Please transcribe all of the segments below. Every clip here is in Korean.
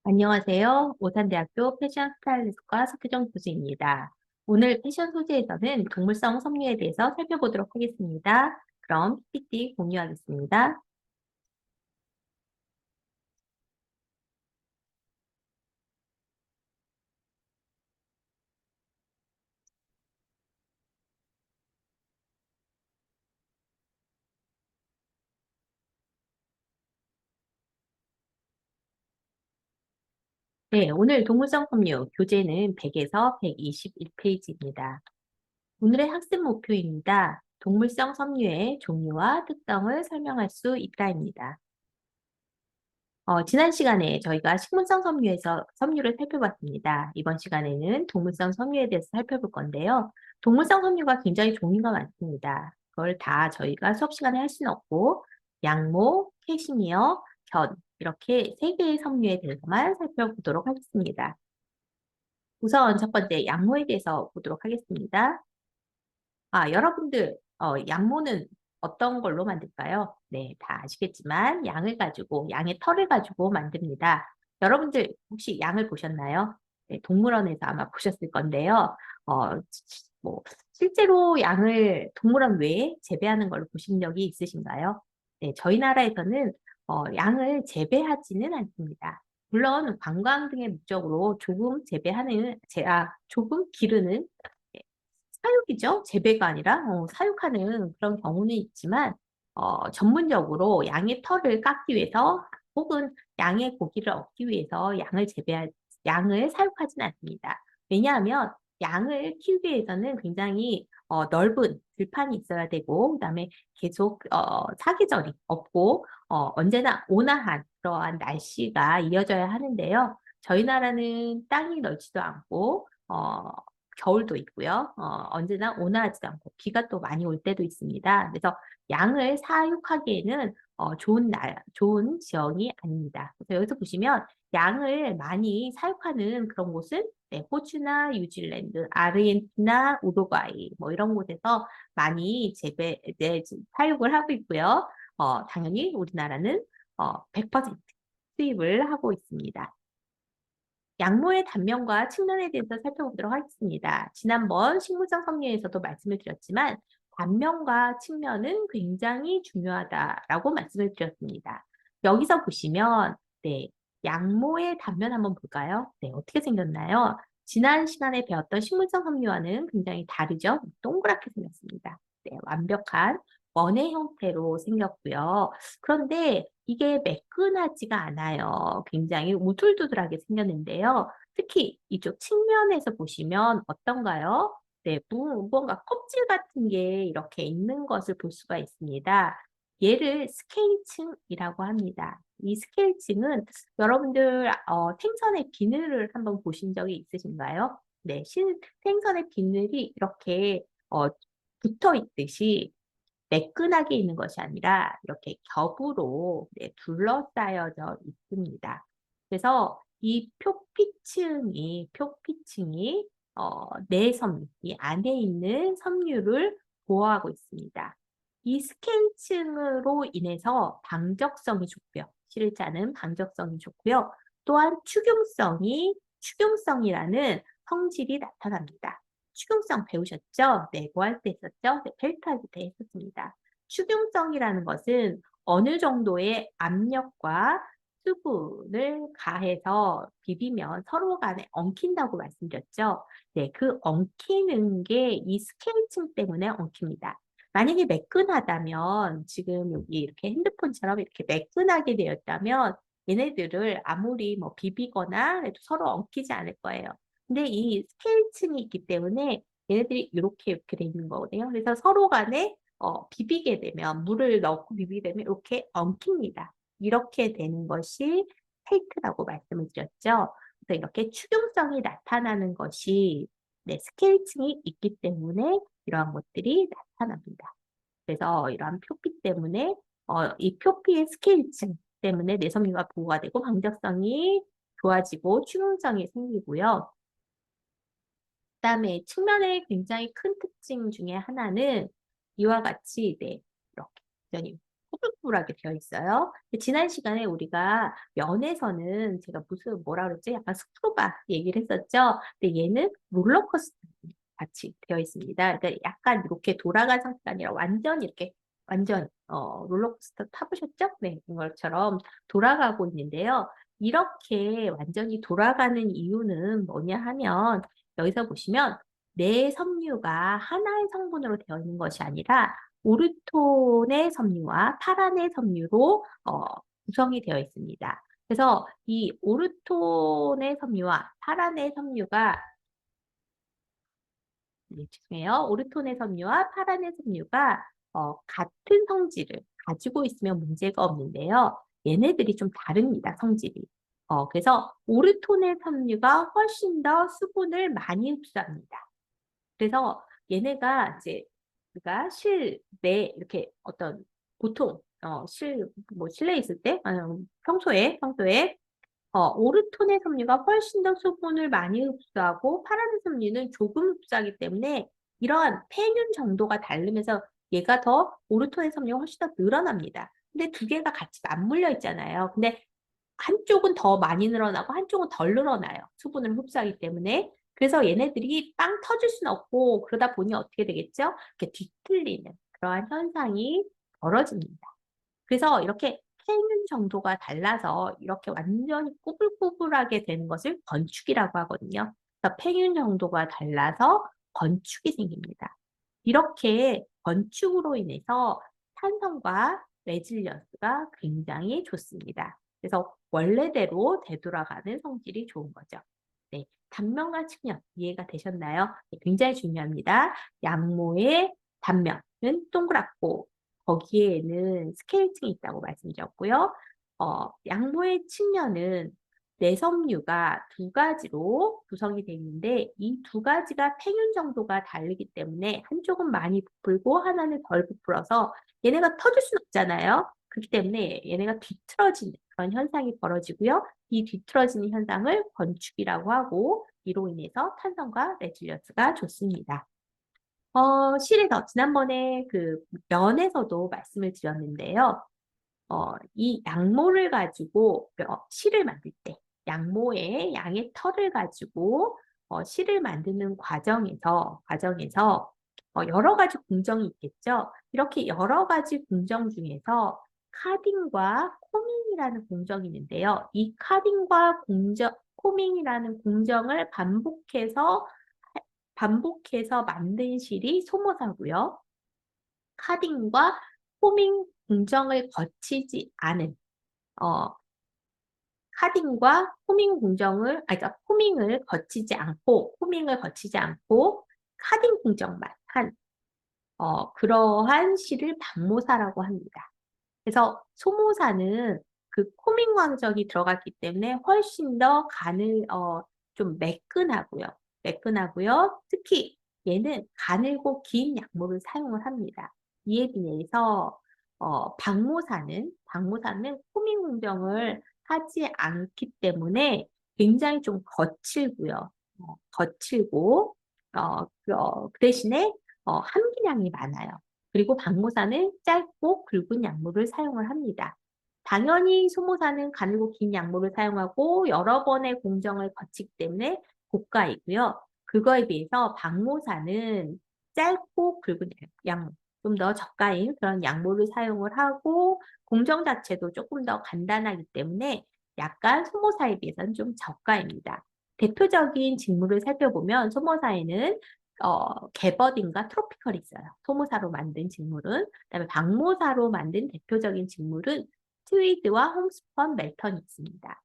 안녕하세요. 오산대학교 패션 스타일리스트과 서태정 교수입니다. 오늘 패션 소재에서는 동물성 섬유에 대해서 살펴보도록 하겠습니다. 그럼 PPT 공유하겠습니다. 네, 오늘 동물성 섬유 교재는 100에서 121페이지입니다. 오늘의 학습 목표입니다. 동물성 섬유의 종류와 특성을 설명할 수 있다입니다. 지난 시간에 저희가 식물성 섬유를 살펴봤습니다. 이번 시간에는 동물성 섬유에 대해서 살펴볼 건데요. 동물성 섬유가 굉장히 종류가 많습니다. 그걸 다 저희가 수업 시간에 할 수는 없고, 양모, 캐시미어, 견, 이렇게 세 개의 섬유에 대해서만 살펴보도록 하겠습니다. 우선 첫 번째 양모에 대해서 보도록 하겠습니다. 여러분들, 양모는 어떤 걸로 만들까요? 네, 다 아시겠지만 양의 털을 가지고 만듭니다. 여러분들 혹시 양을 보셨나요? 네, 동물원에서 아마 보셨을 건데요. 뭐 실제로 양을 동물원 외에 재배하는 걸로 보신 적이 있으신가요? 네, 저희 나라에서는 양을 재배하지는 않습니다. 물론 관광 등의 목적으로 조금 기르는 네, 사육이죠. 재배가 아니라 사육하는 그런 경우는 있지만 전문적으로 양의 털을 깎기 위해서 혹은 양의 고기를 얻기 위해서 양을 사육하지는 않습니다. 왜냐하면 양을 키우기 위해서는 굉장히 넓은 들판이 있어야 되고 그다음에 계속 사계절이 없고 언제나 온화한 그러한 날씨가 이어져야 하는데요. 저희 나라는 땅이 넓지도 않고 겨울도 있고요. 언제나 온화하지도 않고 비가 또 많이 올 때도 있습니다. 그래서 양을 사육하기에는 좋은 지형이 아닙니다. 그래서 여기서 보시면 양을 많이 사육하는 그런 곳은 네, 호주나 뉴질랜드, 아르헨티나, 우루과이 뭐 이런 곳에서 많이 사육을 하고 있고요. 당연히 우리나라는 100% 수입을 하고 있습니다. 양모의 단면과 측면에 대해서 살펴보도록 하겠습니다. 지난번 식물성 섬유에서도 말씀을 드렸지만 단면과 측면은 굉장히 중요하다라고 말씀을 드렸습니다. 여기서 보시면 네, 양모의 단면 한번 볼까요? 네, 어떻게 생겼나요? 지난 시간에 배웠던 식물성 섬유와는 굉장히 다르죠? 동그랗게 생겼습니다. 네, 완벽한 원의 형태로 생겼고요. 그런데 이게 매끈하지가 않아요. 굉장히 우둘두둘하게 생겼는데요. 특히 이쪽 측면에서 보시면 어떤가요? 네, 무언가 껍질 같은 게 이렇게 있는 것을 볼 수가 있습니다. 얘를 스케일층이라고 합니다. 이 스케일층은 여러분들 생선의 비늘을 한번 보신 적이 있으신가요? 네, 생선의 비늘이 이렇게 붙어 있듯이 매끈하게 있는 것이 아니라 이렇게 겹으로 네, 둘러싸여져 있습니다. 그래서 이 표피층이 내섬유, 이 안에 있는 섬유를 보호하고 있습니다. 이 스캔층으로 인해서 방적성이 좋고요. 실자는 방적성이 좋고요. 또한 축용성이라는 성질이 나타납니다. 축용성 배우셨죠? 네, 뭐 할 때 했었죠? 네, 펠트할 때 했었습니다. 축용성이라는 것은 어느 정도의 압력과 수분을 가해서 비비면 서로 간에 엉킨다고 말씀드렸죠? 네, 그 엉키는 게 이 스케일층 때문에 엉킵니다. 만약에 매끈하다면 지금 여기 이렇게 핸드폰처럼 이렇게 매끈하게 되었다면 얘네들을 아무리 뭐 비비거나 해도 서로 엉키지 않을 거예요. 근데 이 스케일층이 있기 때문에 얘네들이 이렇게 돼 있는 거거든요. 그래서 서로 간에 비비게 되면 물을 넣고 비비게 되면 이렇게 엉킵니다. 이렇게 되는 것이 페이크라고 말씀을 드렸죠. 그래서 이렇게 축용성이 나타나는 것이 네, 스케일층이 있기 때문에 이러한 것들이 나타납니다. 그래서 이러한 표피 때문에 이 표피의 스케일층 때문에 내섬유가 보호가 되고 방적성이 좋아지고 축용성이 생기고요. 그다음에 측면의 굉장히 큰 특징 중에 하나는 이와 같이 네, 이렇게 꾸불꾸불하게 되어 있어요. 지난 시간에 우리가 면에서는 제가 뭐라 그랬지? 약간 스쿠바 얘기를 했었죠. 근데 얘는 롤러코스터 같이 되어 있습니다. 그러니까 약간 이렇게 돌아간 상태가 아니라 완전 이렇게 완전 롤러코스터 타보셨죠? 네, 이것처럼 돌아가고 있는데요. 이렇게 완전히 돌아가는 이유는 뭐냐 하면 여기서 보시면 내 섬유가 하나의 성분으로 되어 있는 것이 아니라 오르톤의 섬유와 파란의 섬유로 구성이 되어 있습니다. 그래서 이 오르톤의 섬유와 파란의 섬유가 네, 죄송해요. 오르톤의 섬유와 파란의 섬유가 같은 성질을 가지고 있으면 문제가 없는데요. 얘네들이 좀 다릅니다, 성질이. 그래서 오르톤의 섬유가 훨씬 더 수분을 많이 흡수합니다. 그래서 얘네가 이제 우리가 실내 이렇게 어떤 보통 뭐 실내에 있을 때 평소에 오르톤의 섬유가 훨씬 더 수분을 많이 흡수하고 파란의 섬유는 조금 흡수하기 때문에 이러한 폐균 정도가 다르면서 얘가 더 오르톤의 섬유가 훨씬 더 늘어납니다. 근데 두 개가 같이 맞물려 있잖아요. 근데 한쪽은 더 많이 늘어나고 한쪽은 덜 늘어나요. 수분을 흡수하기 때문에. 그래서 얘네들이 빵 터질 수는 없고 그러다 보니 어떻게 되겠죠? 이렇게 뒤틀리는 그러한 현상이 벌어집니다. 그래서 이렇게 팽은 정도가 달라서 이렇게 완전히 꾸불꾸불하게 되는 것을 건축이라고 하거든요. 그래서 팽윤 정도가 달라서 건축이 생깁니다. 이렇게 건축으로 인해서 탄성과 레질리언스가 굉장히 좋습니다. 그래서 원래대로 되돌아가는 성질이 좋은 거죠. 네, 단면과 측면 이해가 되셨나요? 네, 굉장히 중요합니다. 양모의 단면은 동그랗고 거기에는 스케일층이 있다고 말씀드렸고요. 양모의 측면은 내섬유가 두 가지로 구성이 되어 있는데 이 두 가지가 팽윤 정도가 다르기 때문에 한쪽은 많이 부풀고 하나는 덜 부풀어서 얘네가 터질 수는 없잖아요. 그렇기 때문에 얘네가 뒤틀어지는 그런 현상이 벌어지고요. 이 뒤틀어지는 현상을 건축이라고 하고 이로 인해서 탄성과 레질리언스가 좋습니다. 실에서 지난번에 그 면에서도 말씀을 드렸는데요. 이 양모를 가지고 실을 만들 때 양모의 양의 털을 가지고 실을 만드는 과정에서 여러 가지 공정이 있겠죠. 이렇게 여러 가지 공정 중에서 카딩과 코밍이라는 공정이 있는데요. 이 카딩과 코밍이라는 공정을 반복해서 만든 실이 소모사고요. 카딩과 포밍 공정을 거치지 않은 카딩과 포밍 공정을 그러니까 포밍을 거치지 않고 카딩 공정만 한 그러한 실을 반모사라고 합니다. 그래서 소모사는 그 코밍 광적이 들어갔기 때문에 훨씬 더 간을 좀 매끈하고요. 특히 얘는 가늘고 긴 약물을 사용을 합니다. 이에 비해서 방모사는 코밍 공정을 하지 않기 때문에 굉장히 좀 거칠고 그 대신에 함기량이 많아요. 그리고 방모사는 짧고 굵은 약물을 사용을 합니다. 당연히 소모사는 가늘고 긴 약물을 사용하고 여러 번의 공정을 거치기 때문에 고가이고요. 그거에 비해서 방모사는 짧고 굵은 약물, 좀 더 저가인 그런 약물을 사용을 하고 공정 자체도 조금 더 간단하기 때문에 약간 소모사에 비해서는 좀 저가입니다. 대표적인 직물을 살펴보면 소모사에는 게버딘과 트로피컬이 있어요. 소모사로 만든 직물은. 그다음에 방모사로 만든 대표적인 직물은 트위드와 홈스펀 멜턴이 있습니다.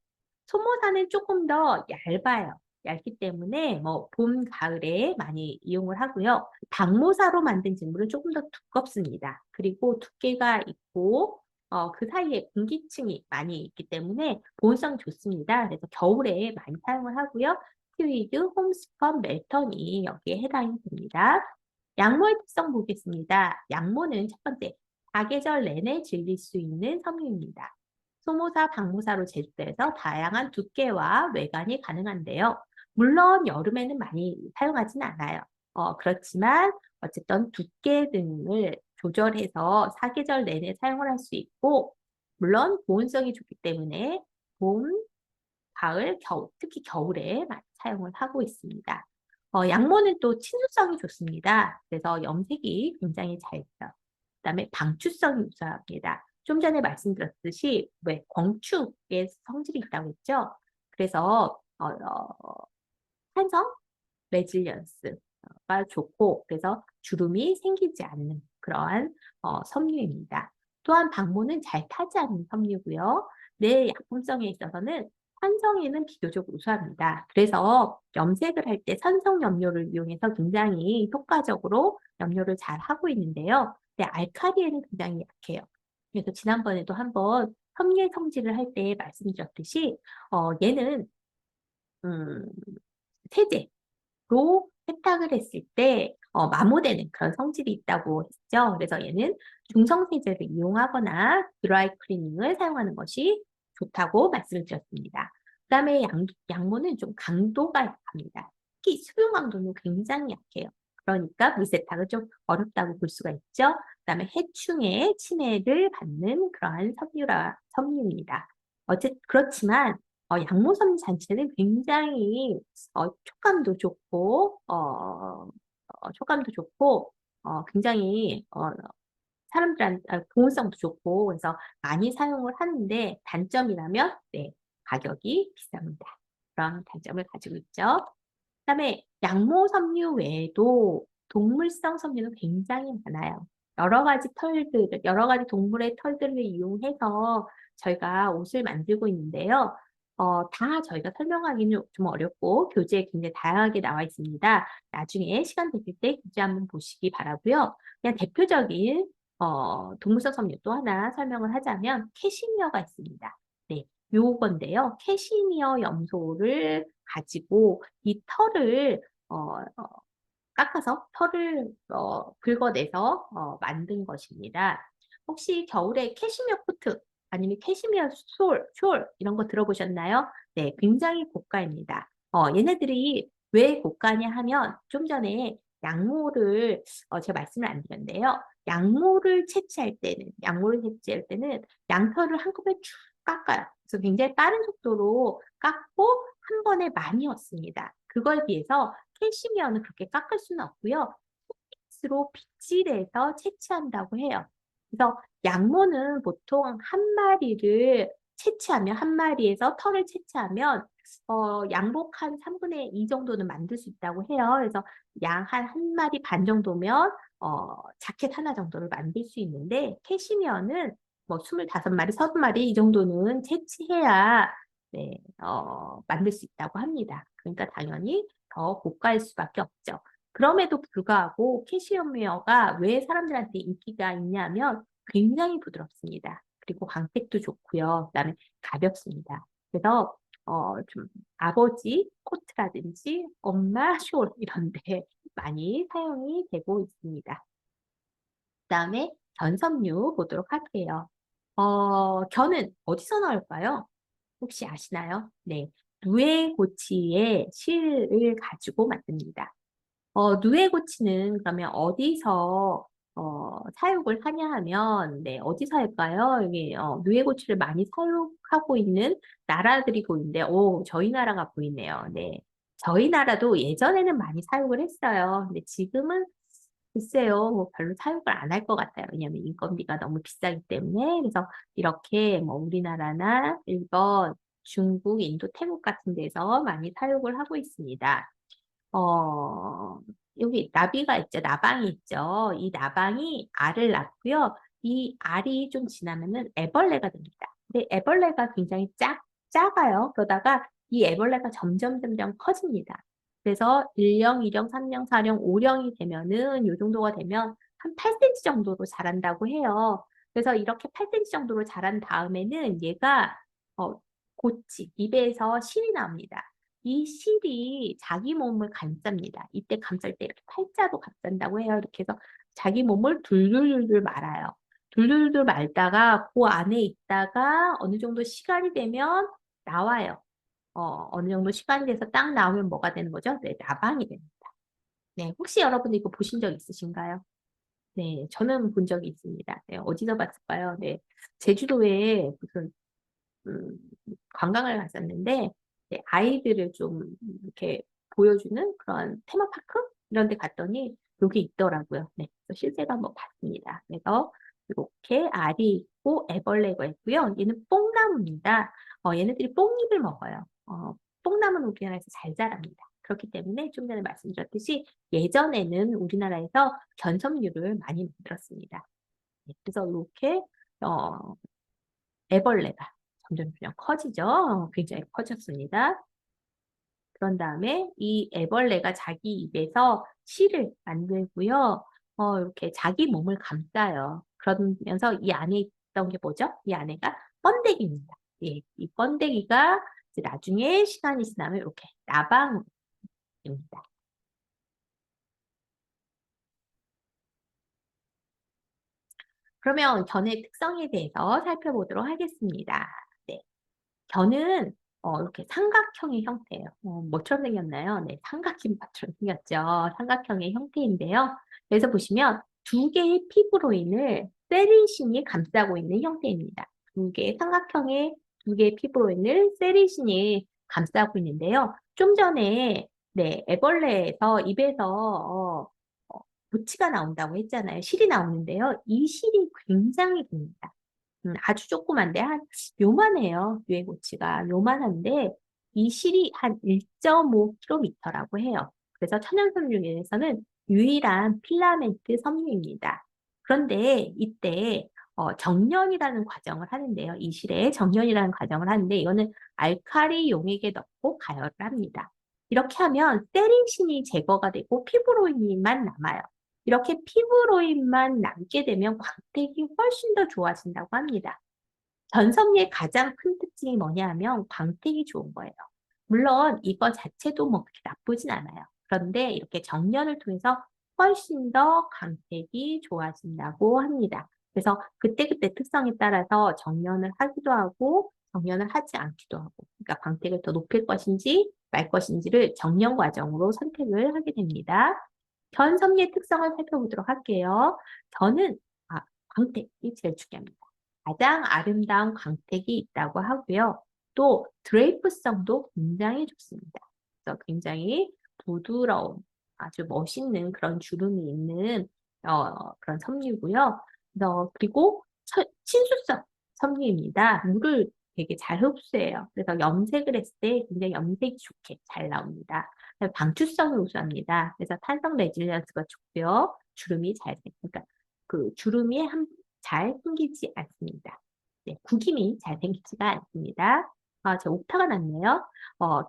소모사는 조금 더 얇아요. 얇기 때문에 뭐 봄, 가을에 많이 이용을 하고요. 방모사로 만든 직물은 조금 더 두껍습니다. 그리고 두께가 있고 그 사이에 공기층이 많이 있기 때문에 보온성이 좋습니다. 그래서 겨울에 많이 사용을 하고요. 트위드, 홈스펀, 멜턴이 여기에 해당이 됩니다. 양모의 특성 보겠습니다. 양모는 첫 번째, 사계절 내내 즐길 수 있는 섬유입니다. 소모사, 방모사로 제조돼서 다양한 두께와 외관이 가능한데요. 물론 여름에는 많이 사용하지는 않아요. 그렇지만 어쨌든 두께 등을 조절해서 사계절 내내 사용을 할 수 있고, 물론 보온성이 좋기 때문에 봄, 가을, 겨울, 특히 겨울에 많이 사용을 하고 있습니다. 양모는 또 친수성이 좋습니다. 그래서 염색이 굉장히 잘 돼요. 그다음에 방추성이 우수합니다. 좀 전에 말씀드렸듯이 왜 광축의 성질이 있다고 했죠? 그래서 산성, 레질리언스가 좋고 그래서 주름이 생기지 않는 그러한 섬유입니다. 또한 방모는 잘 타지 않는 섬유고요. 내 약품성에 있어서는 산성에는 비교적 우수합니다. 그래서 염색을 할 때 산성 염료를 이용해서 굉장히 효과적으로 염료를 잘 하고 있는데요. 근데 알카리에는 굉장히 약해요. 그래서 지난번에도 한번 섬유의 성질을 할 때 말씀드렸듯이 얘는 음, 세제로 세탁을 했을 때 마모되는 그런 성질이 있다고 했죠. 그래서 얘는 중성세제를 이용하거나 드라이 클리닝을 사용하는 것이 좋다고 말씀을 드렸습니다. 그 다음에 양모는 좀 강도가 약합니다. 특히 수분 강도는 굉장히 약해요. 그러니까 물세탁은 좀 어렵다고 볼 수가 있죠. 그 다음에 해충의 침해를 받는 그러한 섬유입니다. 그렇지만 양모섬유 자체는 굉장히 촉감도 좋고, 굉장히, 사람들한테, 보온성도 좋고, 그래서 많이 사용을 하는데, 단점이라면, 네, 가격이 비쌉니다. 그런 단점을 가지고 있죠. 그다음에 양모 섬유 외에도 동물성 섬유는 굉장히 많아요. 여러 가지 동물의 털들을 이용해서 저희가 옷을 만들고 있는데요. 다 저희가 설명하기는 좀 어렵고 교재에 굉장히 다양하게 나와 있습니다. 나중에 시간 되실 때 교재 한번 보시기 바라고요. 그냥 대표적인 동물성 섬유 또 하나 설명을 하자면 캐시미어가 있습니다. 네, 요건데요. 캐시미어 염소를 가지고 이 털을 깎아서 털을 긁어내서 만든 것입니다. 혹시 겨울에 캐시미어 코트 아니면 캐시미어 숄 이런 거 들어보셨나요? 네, 굉장히 고가입니다. 얘네들이 왜 고가냐 하면 좀 전에 양모를 제가 말씀을 안 드렸는데요. 양모를 채취할 때는 양털을 한꺼번에 쭉 깎아요. 그래서 굉장히 빠른 속도로 깎고 한 번에 많이 얻습니다. 그거에 비해서 캐시미어는 그렇게 깎을 수는 없고요. 스로 빗질해서 채취한다고 해요. 그래서 양모는 보통 한 마리에서 털을 채취하면 양복 한 3분의 2 정도는 만들 수 있다고 해요. 그래서 양 한 마리 반 정도면 자켓 하나 정도를 만들 수 있는데 캐시미어는 뭐 25마리, 30마리 이 정도는 채취해야 네, 만들 수 있다고 합니다. 그러니까 당연히 더 고가일 수밖에 없죠. 그럼에도 불구하고 캐시미어가 왜 사람들한테 인기가 있냐면 굉장히 부드럽습니다. 그리고 광택도 좋고요. 그다음에 가볍습니다. 그래서 좀 아버지 코트라든지 엄마 숄 이런 데 많이 사용이 되고 있습니다. 그다음에 견섬유 보도록 할게요. 견은 어디서 나올까요? 혹시 아시나요? 네. 누에고치의 실을 가지고 만듭니다. 누에고치는 그러면 어디서 사육을 하냐 하면, 네, 어디서 할까요? 여기 누에고치를 많이 사육하고 있는 나라들이 보이는데, 오, 저희 나라가 보이네요. 네. 저희 나라도 예전에는 많이 사육을 했어요. 근데 지금은 글쎄요, 뭐 별로 사육을 안 할 것 같아요. 왜냐하면 인건비가 너무 비싸기 때문에. 그래서 이렇게 뭐 우리나라나 일본, 중국, 인도, 태국 같은 데서 많이 사육을 하고 있습니다. 어, 여기 나비가 있죠. 나방이 있죠. 이 나방이 알을 낳고요. 이 알이 좀 지나면은 애벌레가 됩니다. 근데 애벌레가 굉장히 작아요. 그러다가 이 애벌레가 점점 커집니다. 그래서 1령, 2령, 3령, 4령, 5령이 되면은 요 정도가 되면 한 8cm 정도로 자란다고 해요. 그래서 이렇게 8cm 정도로 자란 다음에는 얘가 어, 입에서 실이 나옵니다. 이 실이 자기 몸을 감쌉니다. 이때 감쌀 때 이렇게 팔자로 감싼다고 해요. 이렇게 해서 자기 몸을 둘둘둘둘 말아요. 둘둘둘 말다가 그 안에 있다가 어느 정도 시간이 되면 나와요. 어느 정도 시간이 돼서 딱 나오면 뭐가 되는 거죠? 네, 나방이 됩니다. 네, 혹시 여러분 이거 보신 적 있으신가요? 네, 저는 본 적이 있습니다. 네, 어디서 봤을까요? 네, 제주도에 무슨 음, 관광을 갔었는데 네, 아이들을 좀 이렇게 보여주는 그런 테마파크 이런 데 갔더니 여기 있더라고요. 네, 그래서 실제로 한번 봤습니다. 그래서 이렇게 알이 있고 애벌레가 있고요. 얘는 뽕나무입니다. 얘네들이 뽕잎을 먹어요. 뽕나무는 우리나라에서 잘 자랍니다. 그렇기 때문에 좀 전에 말씀드렸듯이 예전에는 우리나라에서 견섬유를 많이 만들었습니다. 네, 그래서 이렇게 어, 애벌레가 점점 그냥 커지죠. 굉장히 커졌습니다. 그런 다음에 이 애벌레가 자기 입에서 실을 만들고요. 이렇게 자기 몸을 감싸요. 그러면서 이 안에 있던 게 뭐죠? 이 안에가 번데기입니다. 예, 이 번데기가 이제 나중에 시간이 지나면 이렇게 나방입니다. 그러면 견의 특성에 대해서 살펴보도록 하겠습니다. 네. 견은 이렇게 삼각형의 형태예요. 뭐처럼 생겼나요? 네, 삼각김밥처럼 생겼죠. 삼각형의 형태인데요. 그래서 보시면 두 개의 피부로인을 세리신이 감싸고 있는 형태입니다. 두 개의 삼각형의 두 개의 피부로인을 세리신이 감싸고 있는데요. 좀 전에 네, 애벌레에서 입에서 보치가 나온다고 했잖아요. 실이 나오는데요. 이 실이 굉장히 깁니다. 아주 조그만데 한 요만해요. 유해고치가 요만한데 이 실이 한 1.5km라고 해요. 그래서 천연섬유에서는 유일한 필라멘트 섬유입니다. 그런데 이때 정련이라는 과정을 하는데요. 이 실에 정련이라는 과정을 하는데 이거는 알칼리 용액에 넣고 가열을 합니다. 이렇게 하면 세린신이 제거가 되고 피브로인만 남아요. 이렇게 피부로인만 남게 되면 광택이 훨씬 더 좋아진다고 합니다. 견섬유의 가장 큰 특징이 뭐냐 하면 광택이 좋은 거예요. 물론 이거 자체도 뭐 그렇게 나쁘진 않아요. 그런데 이렇게 정련을 통해서 훨씬 더 광택이 좋아진다고 합니다. 그래서 그때그때 특성에 따라서 정련을 하기도 하고 정련을 하지 않기도 하고 그러니까 광택을 더 높일 것인지 말 것인지를 정련 과정으로 선택을 하게 됩니다. 견섬유의 특성을 살펴보도록 할게요. 견은 광택이 제일 중요합니다. 가장 아름다운 광택이 있다고 하고요. 또 드레이프성도 굉장히 좋습니다. 그래서 굉장히 부드러운 아주 멋있는 그런 주름이 있는 그런 섬유고요. 그리고 친수성 섬유입니다. 물을 되게 잘 흡수해요. 그래서 염색을 했을 때 굉장히 염색이 좋게 잘 나옵니다. 방출성을 우수합니다. 그래서 탄성 레질리언스가 좋고요. 주름이 잘 그러니까 그 주름이 잘 생기지 않습니다. 네, 구김이 잘 생기지가 않습니다. 제 오타가 났네요.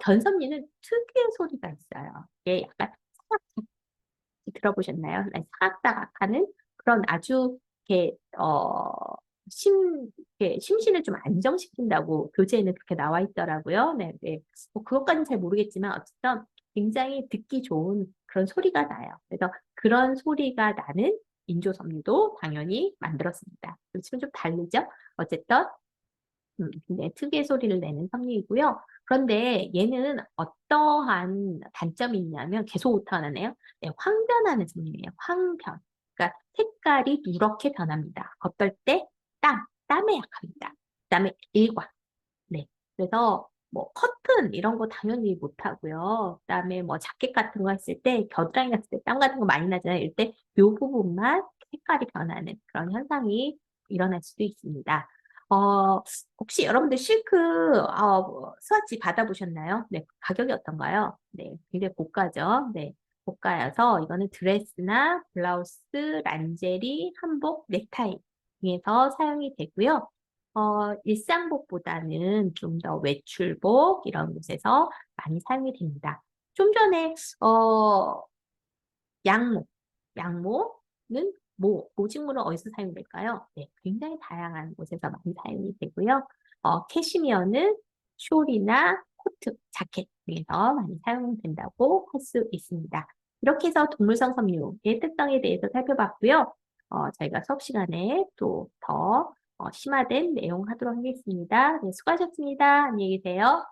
견섬유는 특유의 소리가 있어요. 이게 약간 사각사각 들어보셨나요? 네, 사각사각하는 그런 아주 이렇게 이렇게 심신을 좀 안정시킨다고 교재에는 그렇게 나와 있더라고요. 네, 네. 뭐 그것까지는 잘 모르겠지만 어쨌든 굉장히 듣기 좋은 그런 소리가 나요. 그래서 그런 소리가 나는 인조섬유도 당연히 만들었습니다. 지금 좀 다르죠? 어쨌든 네, 특유의 소리를 내는 섬유이고요. 그런데 얘는 어떠한 단점이 있냐면 계속 오타나네요. 네, 황변하는 섬유예요. 황변. 그러니까 색깔이 누렇게 변합니다. 어떨 때 땀에 약합니다. 그다음에 일광. 네. 그래서 뭐 커튼 이런 거 당연히 못 하고요. 그다음에 뭐 자켓 같은 거 했을 때 겨드랑이 갔을 때 땀 같은 거 많이 나잖아요. 이럴 때 이 부분만 색깔이 변하는 그런 현상이 일어날 수도 있습니다. 어, 혹시 여러분들 실크 스와치 받아보셨나요? 네, 가격이 어떤가요? 네, 굉장히 고가죠. 네, 고가여서 이거는 드레스나 블라우스, 란제리, 한복, 넥타이 중에서 사용이 되고요. 일상복보다는 좀 더 외출복 이런 곳에서 많이 사용이 됩니다. 좀 전에 양모, 양모는 모직물은 어디서 사용될까요? 네, 굉장히 다양한 곳에서 많이 사용이 되고요. 캐시미어는 숄이나 코트, 자켓 등에서 많이 사용된다고 할 수 있습니다. 이렇게 해서 동물성 섬유의 특성에 대해서 살펴봤고요. 저희가 수업 시간에 또 더 심화된 내용 하도록 하겠습니다. 네, 수고하셨습니다. 안녕히 계세요.